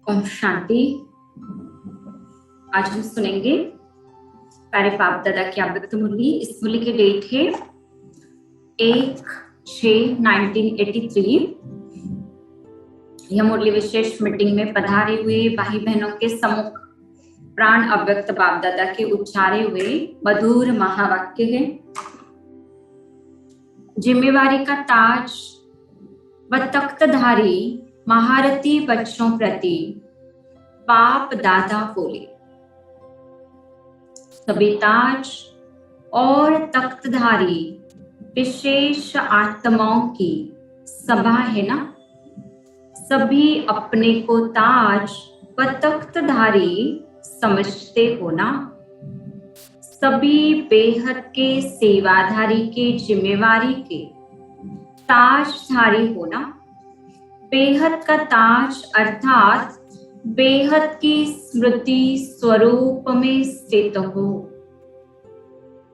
ओम शांति। आज हम सुनेंगे प्यारे बाप दादा की अव्यक्त मुरली। इस मुरली की डेट है 1/6/1983। यह मुरली विशेष मीटिंग में पधारे हुए भाई बहनों के सम्मुख प्राण अव्यक्त बाप दादा के उच्चारे हुए मधुर महावाक्य है। जिम्मेवारी का ताज व तख्तधारी महारथी बच्चों प्रति बाप दादा बोले, सभी ताज और तख्तधारी विशेष आत्माओं की सभा है ना। सभी अपने को ताज व तख्तधारी समझते हो ना। सभी बेहद के सेवाधारी के जिम्मेवारी के ताजधारी हो ना। बेहद का ताज अर्थात बेहद की स्मृति स्वरूप में स्थित हो।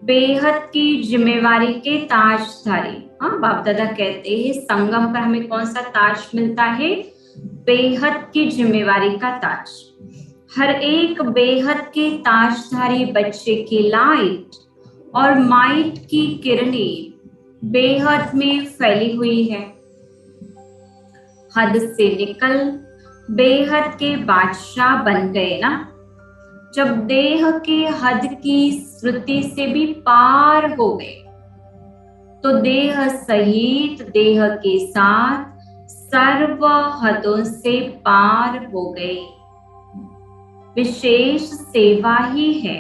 बेहद की जिम्मेवारी के ताजधारी। हाँ, बाप दादा कहते हैं संगम पर हमें कौन सा ताज मिलता है? बेहद की जिम्मेवारी का ताज। हर एक बेहद के ताजधारी बच्चे की लाइट और माइट की किरणें बेहद में फैली हुई है। हद से निकल बेहद के बादशाह बन गए ना। जब देह के हद की स्मृति से भी पार हो गए तो देह सहित देह के साथ सर्व हदों से पार हो गए। विशेष सेवा ही है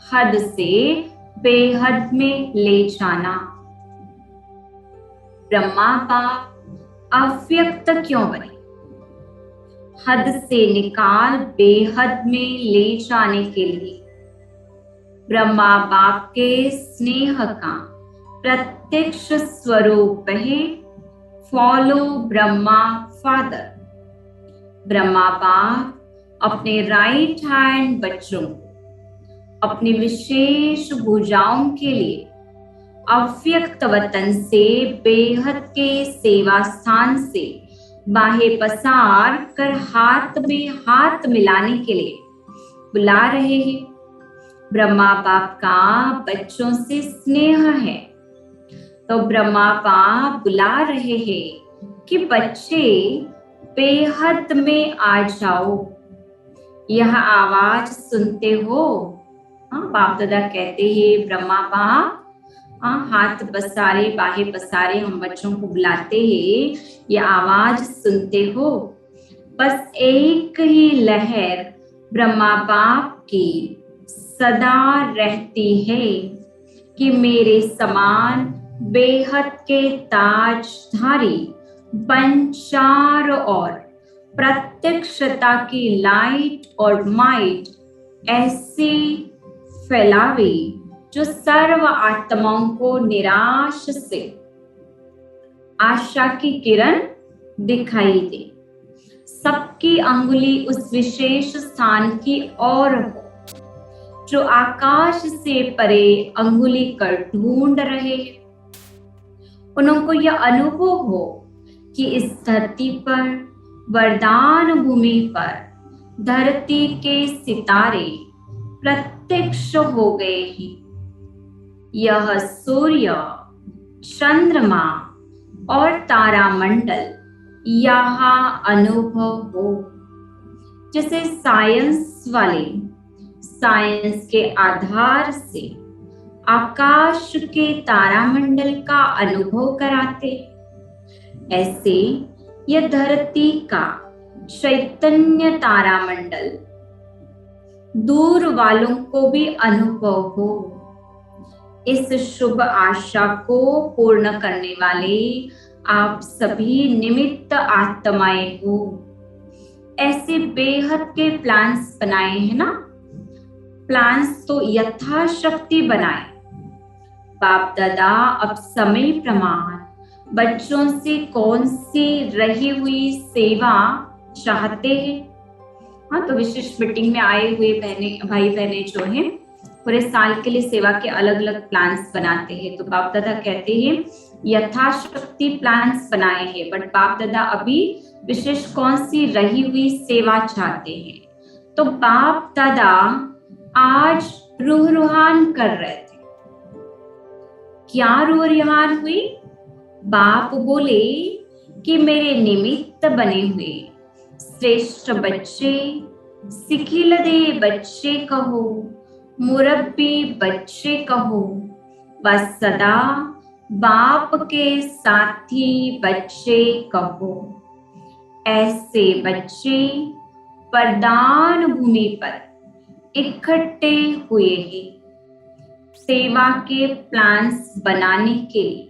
हद से बेहद में ले जाना। ब्रह्मा बाप अव्यक्त क्यों बने? हद से निकाल बेहद में ले जाने के लिए। ब्रह्मा बाप के स्नेह का प्रत्यक्ष स्वरूप है फॉलो ब्रह्मा फादर। ब्रह्मा बाप अपने राइट हैंड बच्चों को अपनी विशेष भुजाओं के लिए अव्यक्त वतन से बेहद के सेवा स्थान से बाहें पसार कर हाथ में हाथ मिलाने के लिए बुला रहे हैं। ब्रह्मा बाप का बच्चों से स्नेह है तो ब्रह्मा बाप बुला रहे हैं कि बच्चे बेहद में आ जाओ। यह आवाज सुनते हो? हाँ, बाप दादा कहते हैं ब्रह्मा बाप हाथ पसारे बाहें पसारे हम बच्चों को बुलाते हैं। ये आवाज सुनते हो? बस एक ही लहर ब्रह्मा बाप की सदा रहती है कि मेरे समान बेहद के ताजधारी बन चारों ओर प्रत्यक्षता की लाइट और माइट ऐसी फैलावे जो सर्व आत्माओं को निराश से आशा की किरण दिखाई दे। सबकी अंगुली उस विशेष स्थान की ओर हो जो आकाश से परे अंगुली कर ढूंढ रहे हैं। उनको यह अनुभव हो कि इस धरती पर वरदान भूमि पर धरती के सितारे प्रत्यक्ष हो गए हैं। यह सूर्य, चंद्रमा और तारामंडल यहाँ अनुभव हो। जैसे साइंस वाले साइंस के आधार से आकाश के तारामंडल का अनुभव कराते, ऐसे यह धरती का चैतन्य तारामंडल दूर वालों को भी अनुभव हो। इस शुभ आशा को पूर्ण करने वाले आप सभी निमित्त आत्माएं हो। ऐसे बेहद के प्लान्स बनाए हैं ना। प्लान्स तो यथाशक्ति बनाए। बाप दादा अब समय प्रमाण बच्चों से कौन सी रही हुई सेवा चाहते हैं? हाँ, तो विशेष मीटिंग में आए हुए भाई बहने जो हैं पूरे साल के लिए सेवा के अलग अलग प्लान्स बनाते हैं। तो बाप दादा कहते हैं यथाशक्ति प्लान्स बनाए हैं, बट बाप दादा अभी विशेष कौन सी रही हुई सेवा चाहते हैं। तो बाप दादा आज रूह रुहान कर रहे थे। क्या रूह रुहान हुई? बाप बोले कि मेरे निमित्त बने हुए श्रेष्ठ बच्चे, सिखिलदे बच्चे कहो, मुरब्बी बच्चे कहो, बस सदा बाप के साथी बच्चे कहो। ऐसे बच्चे वरदान भूमि पर इकट्ठे हुए हैं सेवा के प्लान्स बनाने के लिए।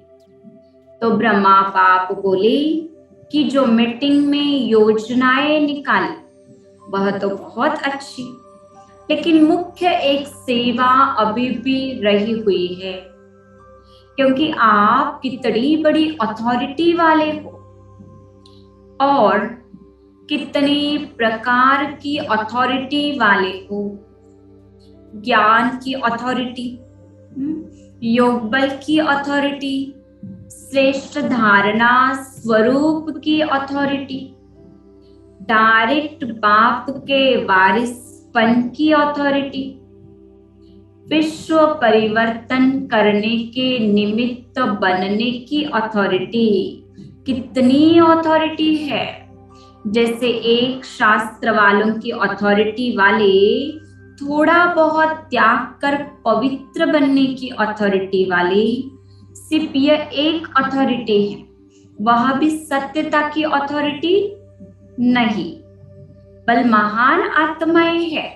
तो ब्रह्मा बाप बोले कि जो मीटिंग में योजनाएं निकाली वह तो बहुत अच्छी, लेकिन मुख्य एक सेवा अभी भी रही हुई है, क्योंकि आप कितनी बड़ी अथॉरिटी वाले हो और कितने प्रकार की अथॉरिटी वाले हो। ज्ञान की अथॉरिटी, योग बल की अथॉरिटी, श्रेष्ठ धारणा स्वरूप की अथॉरिटी, डायरेक्ट बाप के वारिसपन की अथॉरिटी, विश्व परिवर्तन करने के निमित्त बनने की अथॉरिटी। कितनी अथॉरिटी है। जैसे एक शास्त्र वालों की अथॉरिटी वाले थोड़ा बहुत त्याग कर पवित्र बनने की अथॉरिटी वाले, सिर्फ यह एक अथॉरिटी है, वह भी सत्यता की अथॉरिटी नहीं, बल महान आत्माएं है,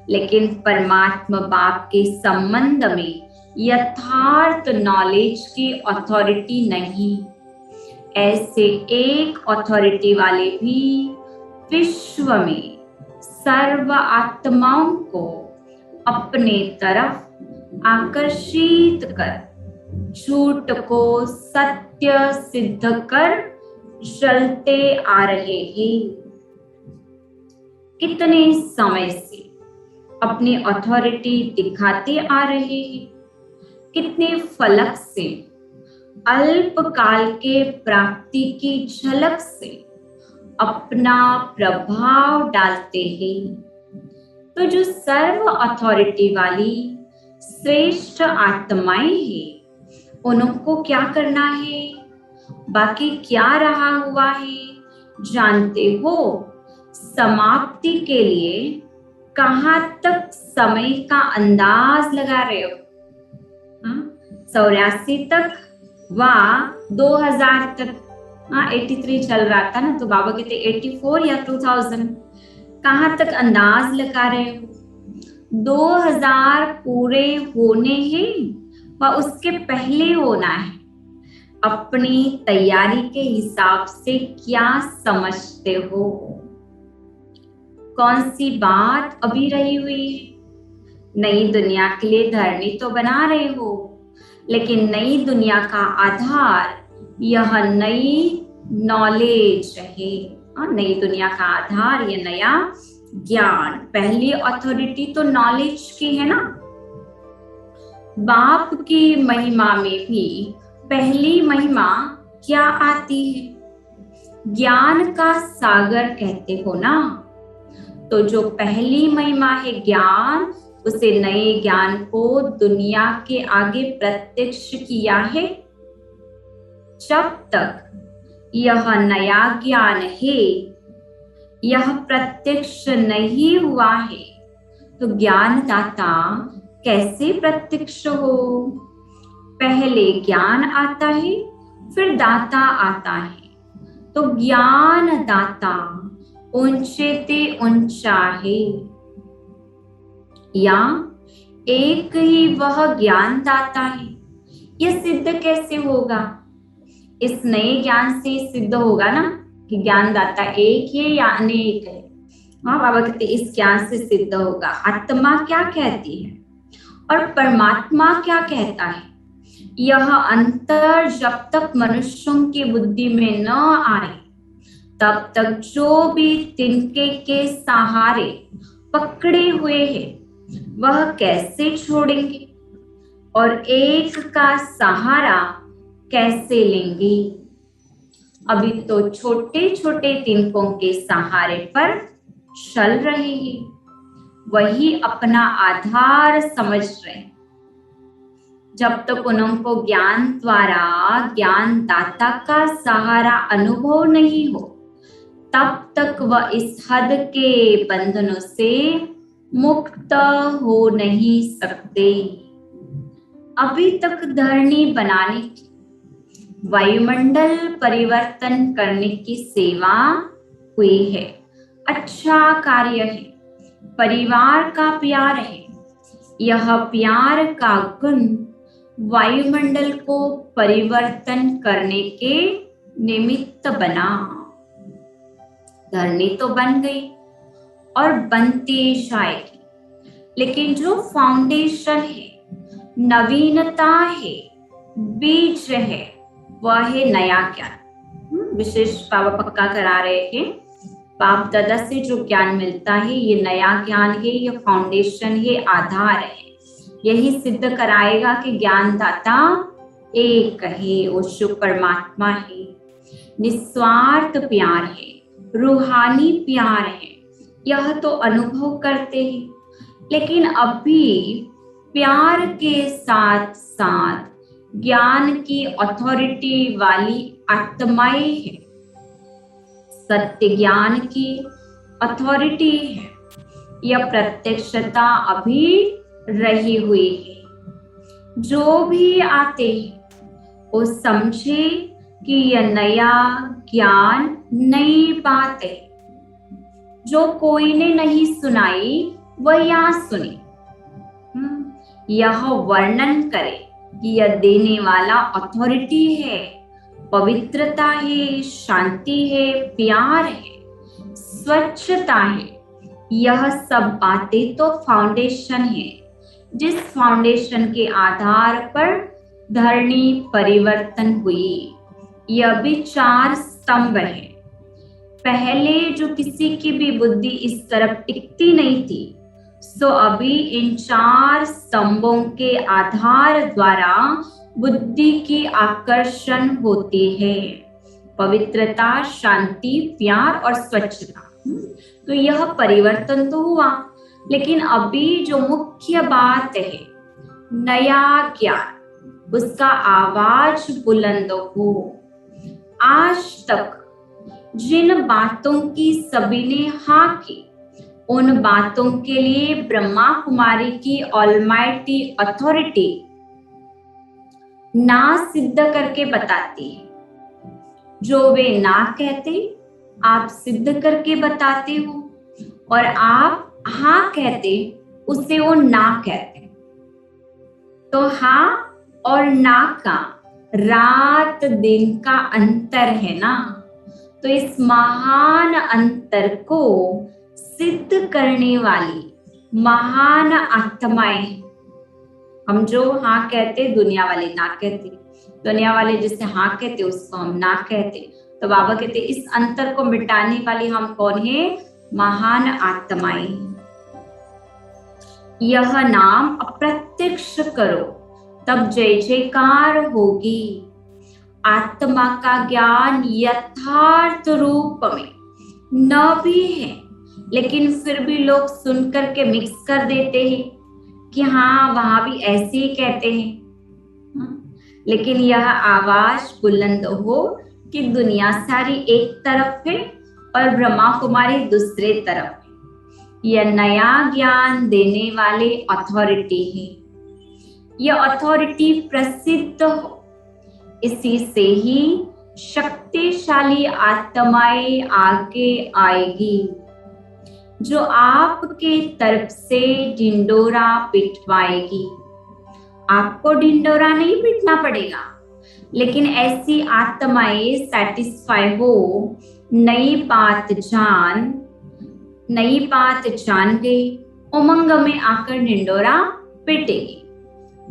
लेकिन परमात्मा बाप के संबंध में यथार्थ नॉलेज की अथॉरिटी नहीं। ऐसे एक अथॉरिटी वाले भी विश्व में सर्व आत्माओं को अपने तरफ आकर्षित कर झूठ को सत्य सिद्ध कर चलते आ रहे हैं। कितने समय से अपनी अथॉरिटी दिखाते आ रहे हैं, कितने फलक से, अल्पकाल के प्राप्ति की झलक से अपना प्रभाव डालते हैं। तो जो सर्व अथॉरिटी वाली श्रेष्ठ आत्माएं हैं, उनको क्या करना है, बाकी क्या रहा हुआ है जानते हो। समाप्ति के लिए कहाँ तक समय का अंदाज लगा रहे हो? 84 तक व 2000 तक, 83 चल रहा था ना, तो बाबा कहते 84 या 2000, कहाँ तक अंदाज लगा रहे हो? 2000 पूरे होने हैं व उसके पहले होना है। अपनी तैयारी के हिसाब से क्या समझते हो? कौन सी बात अभी रही हुई है? नई दुनिया के लिए धरनी तो बना रहे हो, लेकिन नई दुनिया का आधार यह नई नॉलेज है। नई दुनिया का आधार यह नया ज्ञान। पहली अथॉरिटी तो नॉलेज की है ना। बाप की महिमा में भी पहली महिमा क्या आती है? ज्ञान का सागर कहते हो ना। तो जो पहली महिमा है ज्ञान, उसे नए ज्ञान को दुनिया के आगे प्रत्यक्ष किया है। जब तक यह नया ज्ञान है, यह प्रत्यक्ष नहीं हुआ है, तो ज्ञानदाता कैसे प्रत्यक्ष हो? पहले ज्ञान आता है, फिर दाता आता है। तो ज्ञान दाता ऊंचे ते ऊंचा है, या एक ही वह ज्ञान दाता है। यह सिद्ध कैसे होगा? इस नए ज्ञान से सिद्ध होगा ना कि ज्ञान दाता एक है या अनेक है। बाबा कहते इस ज्ञान से सिद्ध होगा। आत्मा क्या कहती है और परमात्मा क्या कहता है, यह अंतर जब तक मनुष्यों की बुद्धि में न आए, तब तक जो भी तिनके के सहारे पकड़े हुए हैं, वह कैसे छोड़ेंगे और एक का सहारा कैसे लेंगे। अभी तो छोटे छोटे तिनकों के सहारे पर चल रहे हैं, वही अपना आधार समझ रहे हैं। जब तक उनको ज्ञान द्वारा ज्ञानदाता का सहारा अनुभव नहीं हो, तब तक वह इस हद के बंधनों से मुक्त हो नहीं सकते। अभी तक धरनी बनाने की, वायुमंडल परिवर्तन करने की सेवा हुई है, अच्छा कार्य है, परिवार का प्यार है। यह प्यार का गुण वायुमंडल को परिवर्तन करने के निमित्त बना। धरनी तो बन गई और बनती जाएगी, लेकिन जो फाउंडेशन है, नवीनता है, बीज है, वह है नया ज्ञान। विशेष बाबा पक्का करा रहे हैं, बाप दादा से जो ज्ञान मिलता है ये नया ज्ञान है, ये फाउंडेशन है, आधार है। यही सिद्ध कराएगा कि ज्ञानदाता एक है, वो शिव परमात्मा है, निस्वार्थ प्यार है, रूहानी प्यार है। यह तो अनुभव करते हैं, लेकिन अभी प्यार के साथ साथ ज्ञान की अथॉरिटी वाली आत्माएं है, सत्य ज्ञान की अथॉरिटी है। यह प्रत्यक्षता अभी रही हुई है। जो भी आते हैं वो समझे कि यह नया ज्ञान नई बात है, जो कोई ने नहीं सुनाई वह यहाँ सुने। यह वर्णन करे कि यह देने वाला अथॉरिटी है, पवित्रता है, शांति है, प्यार है, स्वच्छता है। यह सब बातें तो फाउंडेशन है, जिस फाउंडेशन के आधार पर धरनी परिवर्तन हुई। यह भी 4 स्तंभ है। पहले जो किसी की भी बुद्धि इस तरफ टिकती नहीं थी, सो अभी इन 4 स्तंभों के आधार द्वारा बुद्धि की आकर्षण होती है, पवित्रता, शांति, प्यार और स्वच्छता। तो यह परिवर्तन तो हुआ, लेकिन अभी जो मुख्य बात है नया ज्ञान, उसका आवाज बुलंद हो। आज तक जिन बातों की सभी ने हाँ की, उन बातों के लिए ब्रह्मा कुमारी की ऑलमाइटी अथॉरिटी ना सिद्ध करके बताती है। जो वे ना कहते आप सिद्ध करके बताते हो, और आप हाँ कहते उसे वो ना कहते। तो हाँ और ना का रात दिन का अंतर है ना। तो इस महान अंतर को सिद्ध करने वाली महान आत्माएं, हम जो हाँ कहते दुनिया वाले ना कहते, दुनिया वाले जिससे हाँ कहते उसको हम ना कहते। तो बाबा कहते इस अंतर को मिटाने वाली हम कौन है? महान आत्माएं। यह नाम अप्रत्यक्ष करो, तब जय जयकार होगी। आत्मा का ज्ञान यथार्थ रूप में न भी है, लेकिन फिर भी लोग सुनकर के मिक्स कर देते हैं कि हाँ वहां भी ऐसे ही कहते हैं। लेकिन यह आवाज बुलंद हो कि दुनिया सारी एक तरफ है और ब्रह्मा कुमारी दूसरे तरफ है। यह नया ज्ञान देने वाले अथॉरिटी है। यह अथॉरिटी प्रसिद्ध हो, इसी से ही शक्तिशाली आत्माएं आगे आएगी, जो आपके तरफ से ढिंडोरा पिटवाएगी। आपको ढिंडोरा नहीं पीटना पड़ेगा, लेकिन ऐसी आत्माएं सेटिस्फाई हो, नई बात जान गई, उमंग में आकर ढिंडोरा पिटेगी।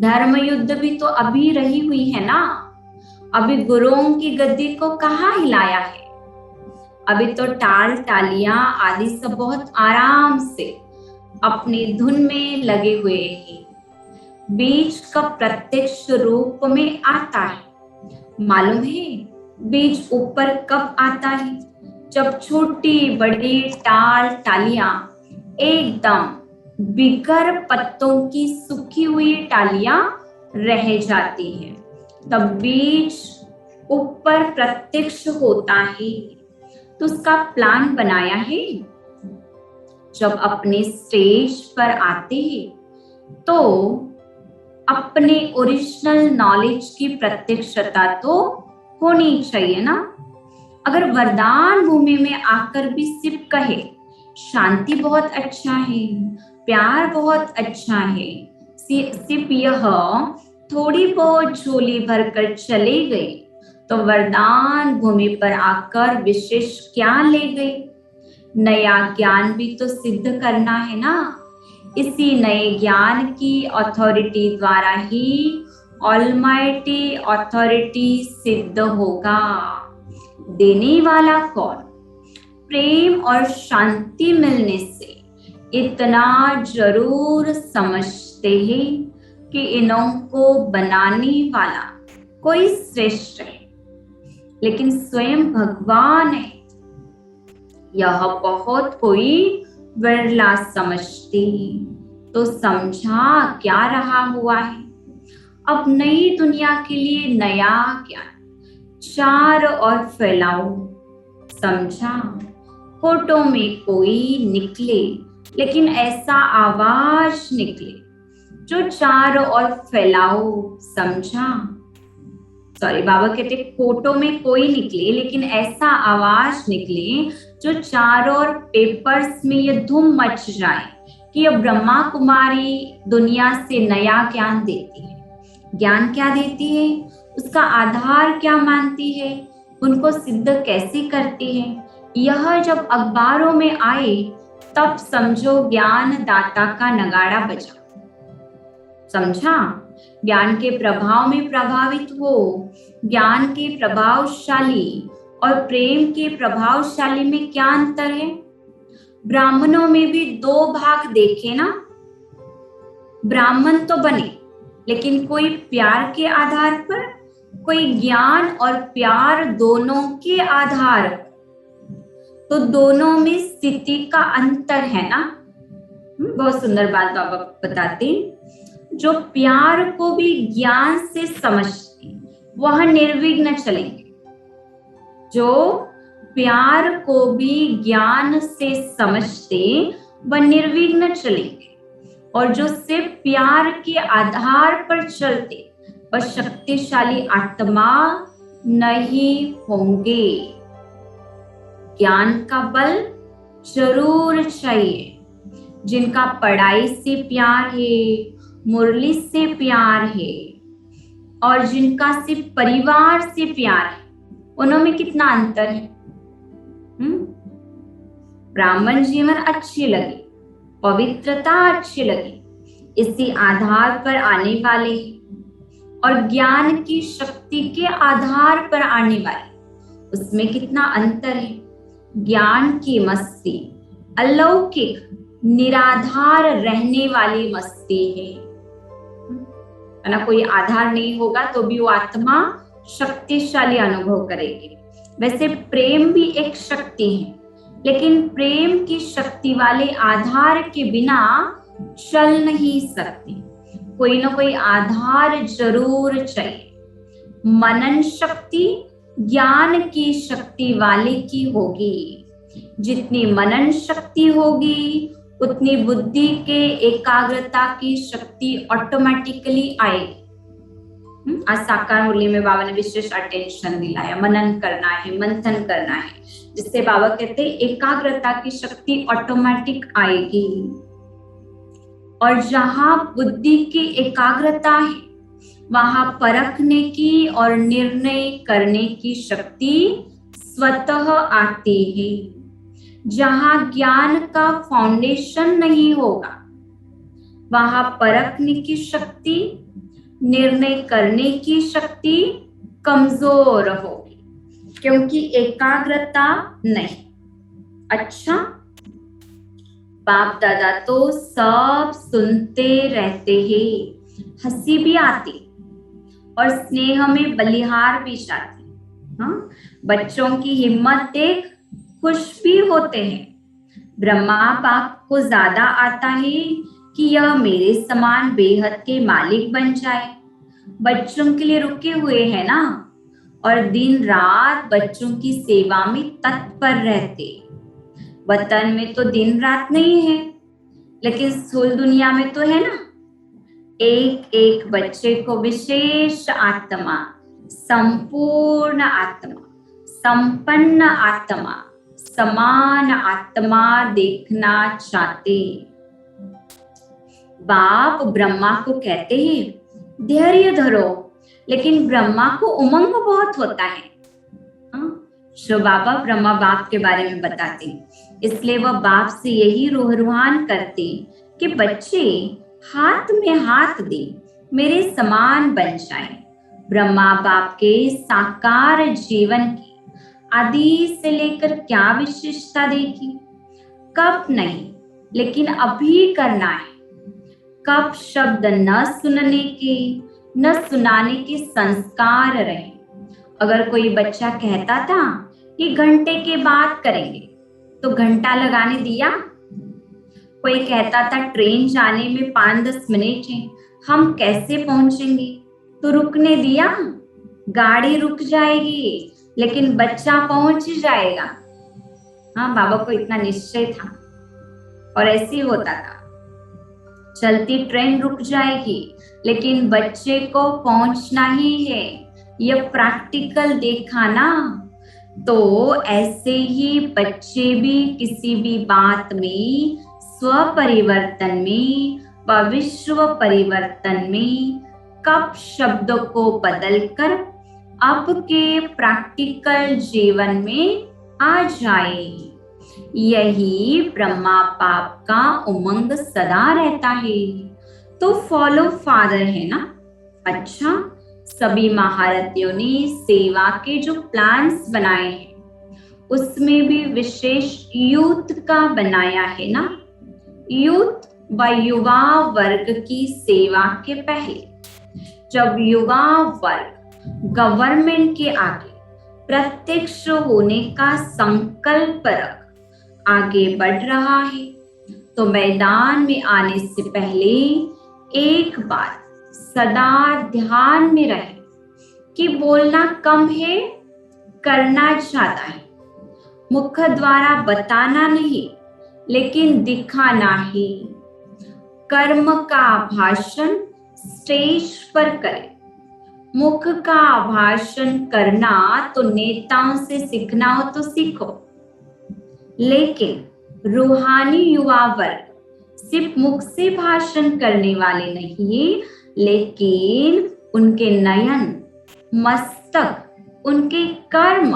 धर्म युद्ध भी तो अभी रही हुई है ना। अभी गुरुओं की गद्दी को कहाँ हिलाया है? अभी तो टाल टालियां आदि सब बहुत आराम से अपनी धुन में लगे हुए हैं। बीज कब प्रत्यक्ष रूप में आता है? मालूम है बीज ऊपर कब आता है? जब छोटी बड़ी टालियां एकदम बिगर पत्तों की सूखी हुई टालियां रह जाती हैं, तब बीज ऊपर प्रत्यक्ष होता है। तो उसका प्लान बनाया है। जब अपने स्टेज पर आते हैं तो अपने ओरिजिनल नॉलेज की प्रत्यक्षता तो होनी चाहिए ना। अगर वरदान भूमि में आकर भी सिर्फ कहे शांति बहुत अच्छा है, प्यार बहुत अच्छा है, सिर्फ यह थोड़ी बहुत झोली भरकर चले गए, तो वरदान भूमि पर आकर विशेष क्या ले गए? नया ज्ञान भी तो सिद्ध करना है ना। इसी नए ज्ञान की अथॉरिटी द्वारा ही ऑलमाइटी अथॉरिटी सिद्ध होगा। देने वाला कौन? प्रेम और शांति मिलने से इतना जरूर समझते हैं कि इनों को बनाने वाला कोई श्रेष्ठ है, लेकिन स्वयं भगवान है। यह बहुत कोई विरला समझते, तो समझा क्या रहा हुआ है। अब नई दुनिया के लिए नया ज्ञान चार और फैलाओ। समझा? फोटो में कोई निकले, लेकिन ऐसा आवाज निकले जो चार और फैलाओ। समझा? सॉरी, बाबा कहते फोटो में कोई निकले लेकिन ऐसा आवाज निकले जो चारों ओर पेपर्स में ये धूम मच जाए कि अब ब्रह्मा कुमारी दुनिया से नया ज्ञान देती है। ज्ञान क्या देती है? उसका आधार क्या मानती है? उनको सिद्ध कैसे करती है? यह जब अखबारों में आए तब समझो ज्ञान दाता का नगाड़ा बजा। समझा? ज्ञान के प्रभाव में प्रभावित हो। ज्ञान के प्रभावशाली और प्रेम के प्रभावशाली में क्या अंतर है? ब्राह्मणों में भी दो भाग देखे ना। ब्राह्मण तो बने, लेकिन कोई प्यार के आधार पर, कोई ज्ञान और प्यार दोनों के आधार पर। तो दोनों में स्थिति का अंतर है ना। बहुत सुंदर बात बाबा बताते। जो प्यार को भी ज्ञान से समझते वह निर्विघ्न चलेंगे। जो प्यार को भी ज्ञान से समझते वह निर्विघ्न चलेंगे, और जो सिर्फ प्यार के आधार पर चलते वह शक्तिशाली आत्मा नहीं होंगे। ज्ञान का बल जरूर चाहिए। जिनका पढ़ाई से प्यार है, मुरली से प्यार है, और जिनका सिर्फ परिवार से प्यार है, उनमें कितना अंतर है? ब्राह्मण जीवन अच्छी लगी, पवित्रता अच्छी लगी, इसी आधार पर आने वाले हैं, और ज्ञान की शक्ति के आधार पर आने वाले, उसमें कितना अंतर है। ज्ञान की मस्ती अलौकिक निराधार रहने वाली मस्ती है ना। कोई आधार नहीं होगा तो भी वो आत्मा शक्तिशाली अनुभव करेगी। वैसे प्रेम भी एक शक्ति है, लेकिन प्रेम की शक्ति वाले आधार के बिना चल नहीं सकती। कोई ना कोई आधार जरूर चाहिए। मनन शक्ति ज्ञान की शक्ति वाले की होगी। जितनी मनन शक्ति होगी उतनी बुद्धि के एकाग्रता की शक्ति ऑटोमेटिकली आएगी। आज साकार मुरली में बाबा ने विशेष अटेंशन दिलाया, मनन करना है, मंथन करना है, जिससे बाबा कहते हैं एकाग्रता की शक्ति ऑटोमेटिक आएगी। और जहां बुद्धि की एकाग्रता है वहां परखने की और निर्णय करने की शक्ति स्वतः आती है। जहां ज्ञान का फाउंडेशन नहीं होगा वहां परखने की शक्ति, निर्णय करने की शक्ति कमजोर होगी, क्योंकि एकाग्रता नहीं। अच्छा, बाप दादा तो सब सुनते रहते हैं, हंसी भी आती और स्नेह में बलिहार भी जाती। हाँ, बच्चों की हिम्मत देख खुश भी होते हैं। ब्रह्मा बाप को ज्यादा आता है कि यह मेरे समान बेहद के मालिक बन जाए। बच्चों के लिए रुके हुए हैं ना, और दिन रात बच्चों की सेवा में तत्पर रहते। वतन में तो दिन रात नहीं है, लेकिन स्थूल दुनिया में तो है ना। एक एक बच्चे को विशेष आत्मा, संपूर्ण आत्मा, संपन्न आत्मा, समान आत्मा देखना चाहते। बाप ब्रह्मा को कहते हैं धैर्य धरो, लेकिन ब्रह्मा को उमंग बहुत होता है। जो बाबा ब्रह्मा बाप के बारे में बताते, इसलिए वह बाप से यही रोहरुहान करते कि बच्चे हाथ में हाथ दे मेरे समान बन जाएं। ब्रह्मा बाप के साकार जीवन की आदि से लेकर क्या विशेषता देखी? कब नहीं, लेकिन अभी करना है। कब शब्द न सुनने के, न सुनाने के संस्कार रहे। अगर कोई बच्चा कहता था कि घंटे के बाद करेंगे, तो घंटा लगाने दिया। कोई कहता था ट्रेन जाने में 5-10 मिनट है, हम कैसे पहुंचेंगे, तो रुकने दिया। गाड़ी रुक जाएगी, लेकिन बच्चा पहुंच जाएगा। हाँ, बाबा को इतना निश्चय था, और ऐसे ही होता था। चलती ट्रेन रुक जाएगी, लेकिन बच्चे को पहुंचना ही है। यह प्रैक्टिकल देखा ना। तो ऐसे ही बच्चे भी किसी भी बात में, स्व परिवर्तन में व विश्व परिवर्तन में कब शब्दों को बदलकर अब के प्रैक्टिकल जीवन में आ जाए। यही ब्रह्मा बाप का उमंग सदा रहता है। तो फॉलो फादर है ना। अच्छा, सभी महारथियों ने सेवा के जो प्लान्स बनाए हैं, उसमें भी विशेष यूथ का बनाया है ना। यूथ व युवा वर्ग की सेवा के पहले, जब युवा वर्ग गवर्नमेंट के आगे प्रत्यक्ष होने का संकल्प रख आगे बढ़ रहा है, तो मैदान में आने से पहले एक बात सदा ध्यान में रहे कि बोलना कम है, करना ज्यादा है। मुख द्वारा बताना नहीं, लेकिन दिखाना ही। कर्म का भाषण स्टेज पर करें। मुख का भाषण करना तो नेताओं से सीखना हो तो सीखो, लेकिन रूहानी युवा वर्ग सिर्फ मुख से भाषण करने वाले नहीं, लेकिन उनके नयन, मस्तक, उनके कर्म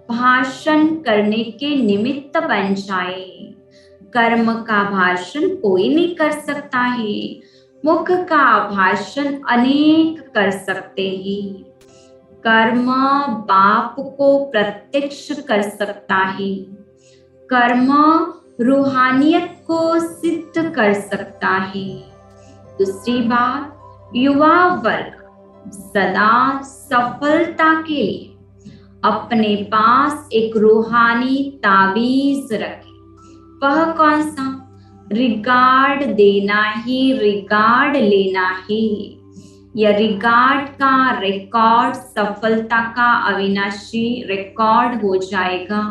भाषण करने के निमित्त बन जाए। कर्म का भाषण कोई नहीं कर सकता है, मुख का भाषण अनेक कर सकते हैं। कर्म बाप को प्रत्यक्ष कर सकता है। कर्म रूहानियत को सिद्ध कर सकता है। दूसरी बात, युवा वर्ग सदा सफलता के लिए अपने पास एक रूहानी ताबीज रखे। वह कौन सा? रिगार्ड देना ही, रिगार्ड लेना ही। यह रिगार्ड का रिकॉर्ड सफलता का अविनाशी रिकॉर्ड हो जाएगा।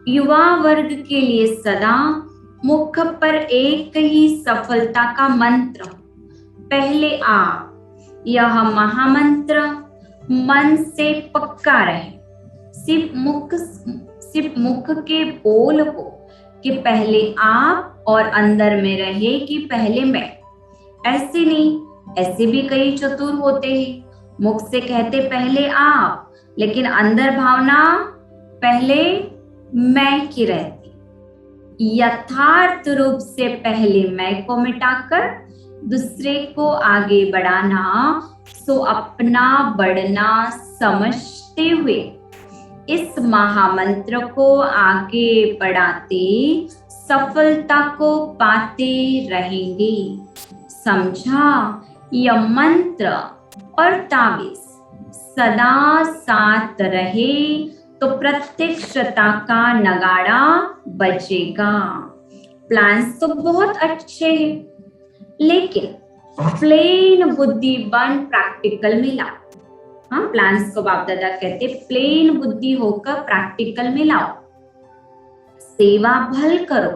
युवा वर्ग के लिए सदा मुख पर एक ही सफलता का मंत्र, पहले आप। यह महामंत्र मन से पक्का रहे। सिर्फ मुख के बोल हो कि पहले आप, और अंदर में रहे कि पहले मैं। ऐसे नहीं, ऐसे भी कई चतुर होते हैं। मुख से कहते पहले आप, लेकिन अंदर भावना पहले मैं की रहती। यथार्थ रूप से पहले मैं को मिटाकर दूसरे को आगे बढ़ाना, सो अपना बढ़ना समझते हुए इस महामंत्र को आगे बढ़ाते सफलता को पाते रहेंगे। समझा? यह मंत्र और ताबीज सदा साथ रहे तो प्रत्यक्षता का नगाड़ा बजेगा। प्लान्स तो बहुत अच्छे हैं, लेकिन प्लेन बुद्धि बन प्रैक्टिकल में लाओ। हाँ, प्लान्स को बाप दादा कहते प्लेन बुद्धि होकर प्रैक्टिकल में लाओ। सेवा भल करो,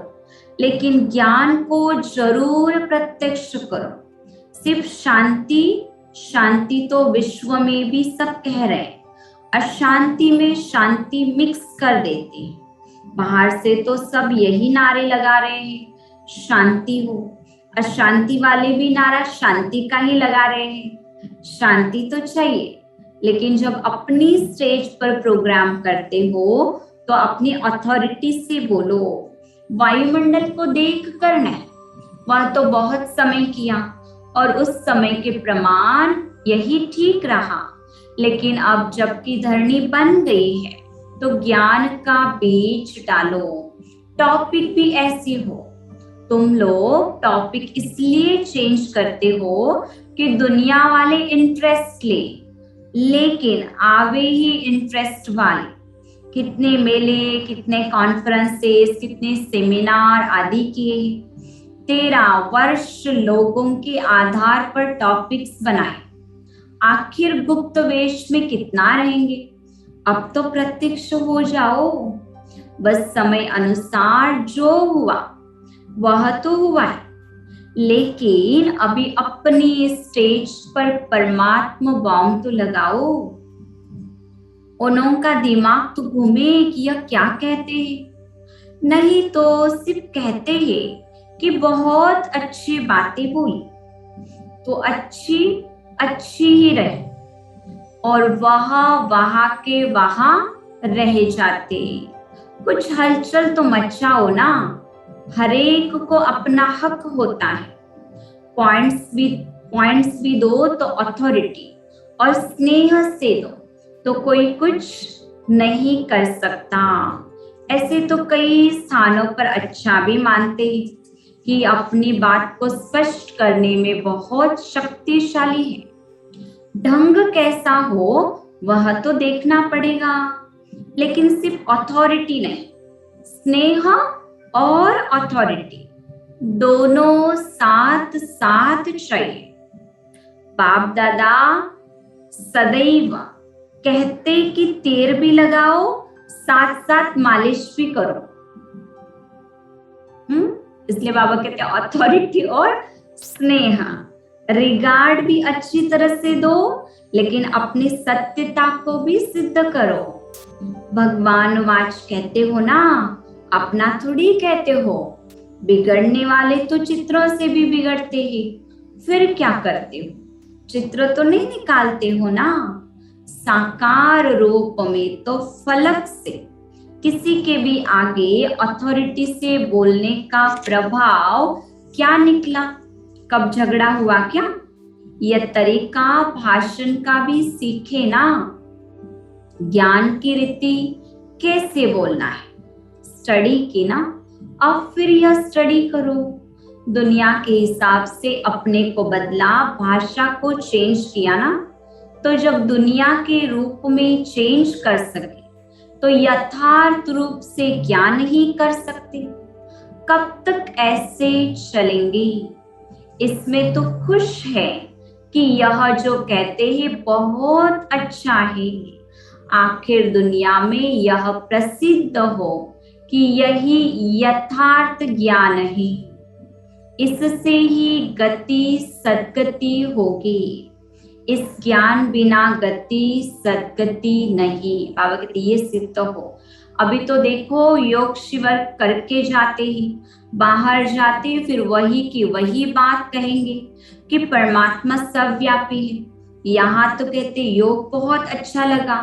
लेकिन ज्ञान को जरूर प्रत्यक्ष करो। सिर्फ शांति शांति तो विश्व में भी सब कह रहे हैं, अशांति में शांति मिक्स कर देते हैं। बाहर से तो सब यही नारे लगा रहे हैं, शांति हो। अशांति वाले भी नारा शांति का ही लगा रहे हैं। शांति तो चाहिए, लेकिन जब अपनी स्टेज पर प्रोग्राम करते हो तो अपनी अथॉरिटी से बोलो। वायुमंडल को देख कर नहीं, वह तो बहुत समय किया और उस समय के प्रमाण यही ठीक रहा, लेकिन अब जबकि धरनी बन गई है तो ज्ञान का बीज डालो। टॉपिक भी ऐसी हो। तुम लोग टॉपिक इसलिए चेंज करते हो कि दुनिया वाले इंटरेस्ट ले, लेकिन आवे ही इंटरेस्ट वाले। कितने मेले, कितने कॉन्फ्रेंसेस, कितने सेमिनार आदि किए। 13 वर्ष लोगों के आधार पर टॉपिक्स बनाए। आखिर गुप्त वेश में कितना रहेंगे? अब तो प्रत्यक्ष हो जाओ। बस समय अनुसार जो हुआ वह तो हुआ है, लेकिन अभी अपनी स्टेज पर परमात्मा बॉम्ब तो लगाओ। उनका दिमाग तो घूमे कि यह क्या कहते हैं, नहीं तो सिर्फ कहते हैं कि बहुत अच्छी बातें बोली तो अच्छी अच्छी ही रहे और वहां के वहां रह जाते। कुछ हलचल तो मचाओ ना। हरेक को अपना हक होता है। पॉइंट्स भी दो तो अथॉरिटी और स्नेह से दो तो कोई कुछ नहीं कर सकता। ऐसे तो कई स्थानों पर अच्छा भी मानते हैं कि अपनी बात को स्पष्ट करने में बहुत शक्तिशाली है। ढंग कैसा हो वह तो देखना पड़ेगा, लेकिन सिर्फ अथॉरिटी नहीं, स्नेह और अथॉरिटी दोनों साथ साथ चाहिए। बाप दादा सदैव कहते कि तेल भी लगाओ, साथ साथ मालिश भी करो। इसलिए बाबा कहते हैं अथॉरिटी और स्नेह। रिगार्ड भी अच्छी तरह से दो, लेकिन अपनी सत्यता को भी सिद्ध करो। भगवान वाच कहते हो ना, अपना थोड़ी कहते हो। बिगड़ने वाले तो चित्रों से भी बिगड़ते ही, फिर क्या करते हो? चित्र तो नहीं निकालते हो ना। साकार रूप में तो फलक से किसी के भी आगे अथॉरिटी से बोलने का प्रभाव क्या निकला? कब झगड़ा हुआ क्या? यह तरीका भाषण का भी सीखे ना। ज्ञान की रीति कैसे बोलना है, स्टडी की ना। अब फिर यह स्टडी करो। दुनिया के हिसाब से अपने को बदला, भाषा को चेंज किया ना, तो जब दुनिया के रूप में चेंज कर सके तो यथार्थ रूप से क्या नहीं कर सकते? कब तक ऐसे चलेंगे? इसमें तो खुश है कि यह जो कहते हैं बहुत अच्छा है। आखिर दुनिया में यह प्रसिद्ध हो कि यही यथार्थ ज्ञान है। इससे ही गति सद्गति होगी। इस ज्ञान बिना गति सद्गति नहीं। बाबा कहते ये सिद्ध हो। अभी तो देखो योग शिविर करके जाते ही, बाहर जाते फिर वही की वही बात कहेंगे कि परमात्मा सर्वव्यापी है। यहाँ तो कहते योग बहुत अच्छा लगा,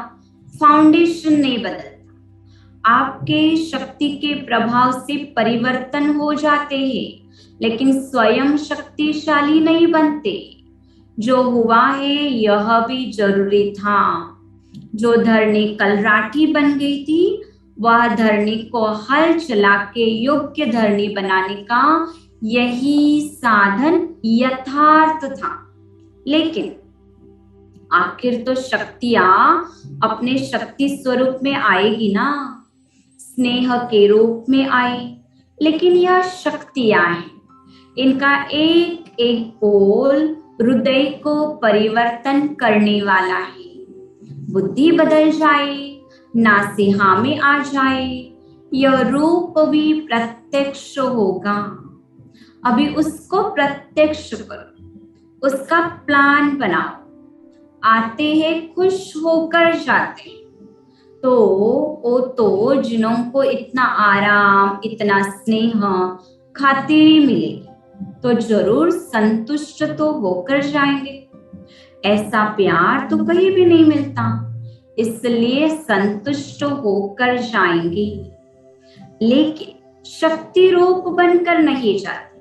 फाउंडेशन नहीं बदलता। आपके शक्ति के प्रभाव से परिवर्तन हो जाते हैं, लेकिन स्वयं शक्तिशाली नहीं बनते। जो हुआ है यह भी जरूरी था। जो धरनी कल राठी बन गई थी वह धरनी को हल चला के योग्य धरनी बनाने का यही साधन यथार्थ था। लेकिन आखिर तो शक्तियां अपने शक्ति स्वरूप में आएगी ना, स्नेह के रूप में आई। लेकिन यह शक्तियां हैं, इनका एक एक बोल हृदय को परिवर्तन करने वाला है। बुद्धि बदल जाए, नासिहा में आ जाए, यह रूप भी प्रत्यक्ष होगा। अभी उसको प्रत्यक्ष करो, उसका प्लान बनाओ। आते हैं खुश होकर जाते हैं, तो वो तो जिन्हों को इतना आराम, इतना स्नेह, खातिरी मिलेगी तो जरूर संतुष्ट तो होकर जाएंगे। ऐसा प्यार तो कहीं भी नहीं मिलता, इसलिए संतुष्ट होकर जाएंगे। लेकिन शक्ति रूप बनकर नहीं जाती।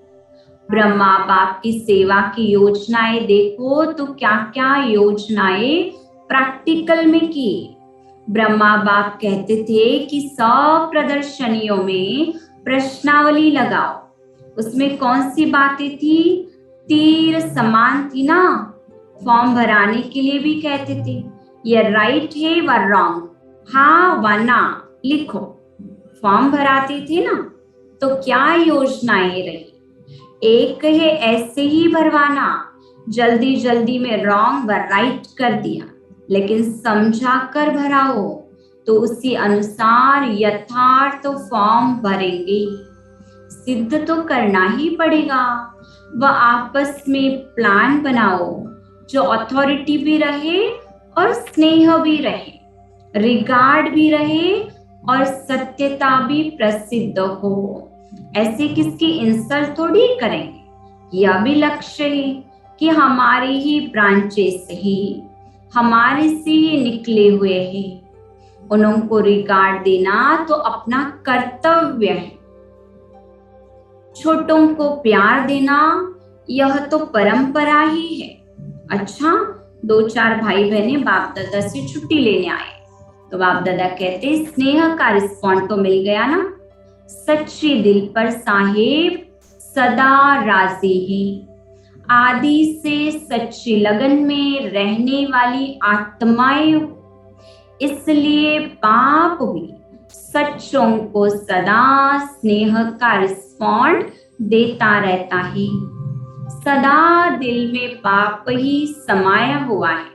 ब्रह्मा बाप की सेवा की योजनाएं देखो तो क्या क्या योजनाएं प्रैक्टिकल में की। ब्रह्मा बाप कहते थे कि 100 प्रदर्शनियों में प्रश्नावली लगाओ। उसमें कौन सी बातें थी? तीर समान थी ना। फॉर्म भराने के लिए भी कहते थे ये राइट है व रॉन्ग, हाँ व ना लिखो। फॉर्म भराते थे ना, तो क्या योजनाएं रही? एक है ऐसे ही भरवाना, जल्दी जल्दी में रॉन्ग व राइट कर दिया, लेकिन समझा कर भराओ तो उसी अनुसार यथार्थ फॉर्म भरेंगे। सिद्ध तो करना ही पड़ेगा। वह आपस में प्लान बनाओ जो अथॉरिटी भी रहे और स्नेह भी रहे, रिगार्ड भी रहे और सत्यता भी प्रसिद्ध हो। ऐसे किसकी इंसल्ट थोड़ी करेंगे। यह भी लक्ष्य है कि हमारे ही ब्रांचेस ही, हमारे से ही निकले हुए हैं। उनको रिगार्ड देना तो अपना कर्तव्य है। छोटों को प्यार देना यह तो परंपरा ही है। अच्छा, 2-4 भाई बहने बाप दादा से छुट्टी लेने आए तो बाप दादा कहते स्नेह का रिस्पॉन्ड तो मिल गया ना। सच्ची दिल पर साहेब सदा राजी है। आदि से सच्ची लगन में रहने वाली आत्माएं, इसलिए बाप भी सच्चों को सदा स्नेह का रिस्पॉन्ड देता रहता है। सदा दिल में बाप ही समाया हुआ है।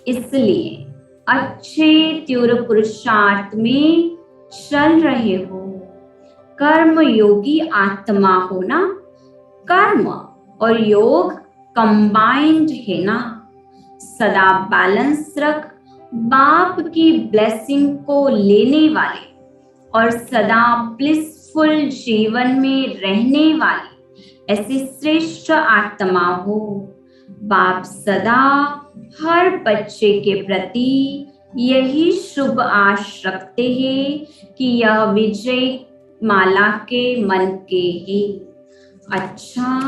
इसलिए अच्छे तीव्र पुरुषार्थ में चल रहे हो। कर्म योगी आत्मा हो ना। कर्म और योग कंबाइंड है ना। सदा बैलेंस रख, बाप की ब्लेसिंग को लेने वाले और सदा ब्लिसफुल जीवन में रहने वाले ऐसे श्रेष्ठ आत्मा हो। बाप सदा हर बच्चे के प्रति यही शुभ आश रखते हैं कि यह विजय माला के मन के ही। अच्छा,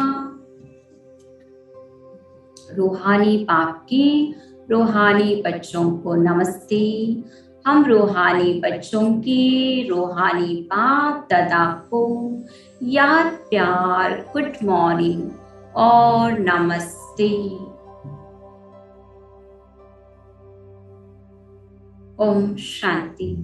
रूहानी बाप की रूहानी बच्चों को नमस्ते। हम रूहानी बच्चों की रूहानी बाप दादा को याद, प्यार, गुड मॉर्निंग और नमस्ते। ओम शांति।